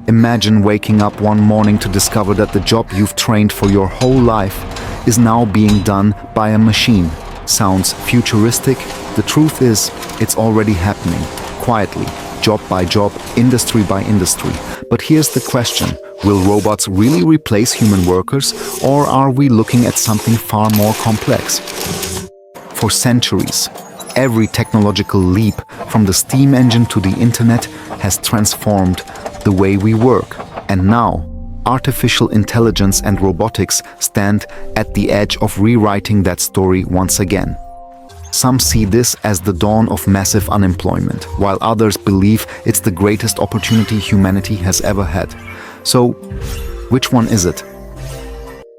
Imagine waking up one morning to discover that the job you've trained for your whole life is now being done by a machine. Sounds futuristic? The truth is, it's already happening, quietly, job by job, industry by industry. But here's the question: will robots really replace human workers, or are we looking at something far more complex? For centuries, every technological leap, from the steam engine to the internet, has transformed the way we work. And now, artificial intelligence and robotics stand at the edge of rewriting that story once again. Some see this as the dawn of massive unemployment, while others believe it's the greatest opportunity humanity has ever had. So, which one is it?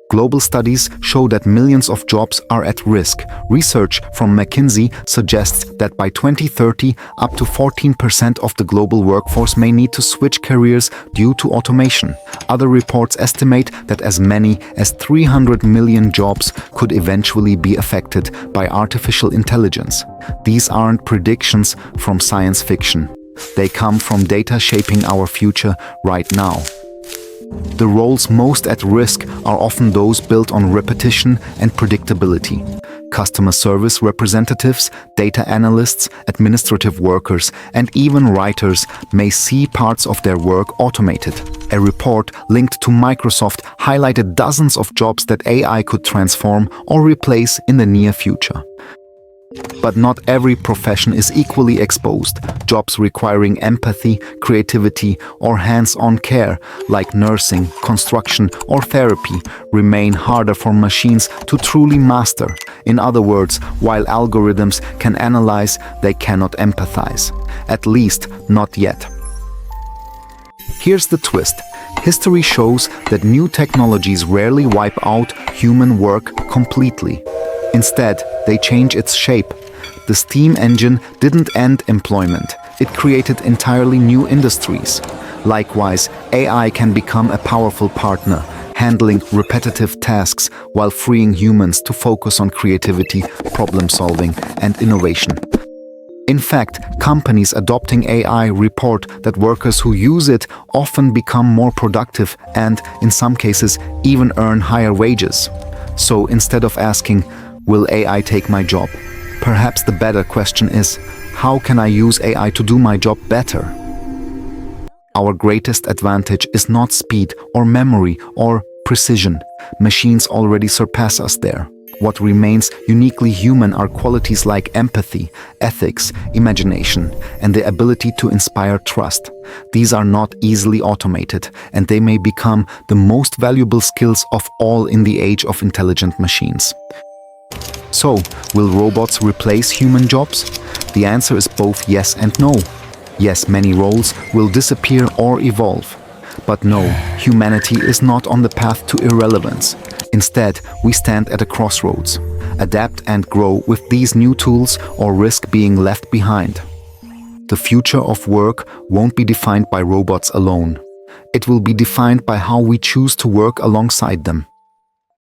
Global studies show that millions of jobs are at risk. Research from McKinsey suggests that by 2030, up to 14% of the global workforce may need to switch careers due to automation. Other reports estimate that as many as 300 million jobs could eventually be affected by artificial intelligence. These aren't predictions from science fiction. They come from data shaping our future right now. The roles most at risk are often those built on repetition and predictability. Customer service representatives, data analysts, administrative workers, and even writers may see parts of their work automated. A report linked to Microsoft highlighted dozens of jobs that AI could transform or replace in the near future. But not every profession is equally exposed. Jobs requiring empathy, creativity, or hands-on care, like nursing, construction, or therapy, remain harder for machines to truly master. In other words, while algorithms can analyze, they cannot empathize. At least, not yet. Here's the twist. History shows that new technologies rarely wipe out human work completely. Instead, they change its shape. The steam engine didn't end employment. It created entirely new industries. Likewise, AI can become a powerful partner, handling repetitive tasks while freeing humans to focus on creativity, problem-solving, and innovation. In fact, companies adopting AI report that workers who use it often become more productive and, in some cases, even earn higher wages. So instead of asking, "Will AI take my job?" perhaps the better question is, how can I use AI to do my job better? Our greatest advantage is not speed or memory or precision. Machines already surpass us there. What remains uniquely human are qualities like empathy, ethics, imagination, and the ability to inspire trust. These are not easily automated, and they may become the most valuable skills of all in the age of intelligent machines. So, will robots replace human jobs? The answer is both yes and no. Yes, many roles will disappear or evolve. But no, humanity is not on the path to irrelevance. Instead, we stand at a crossroads. Adapt and grow with these new tools or risk being left behind. The future of work won't be defined by robots alone. It will be defined by how we choose to work alongside them.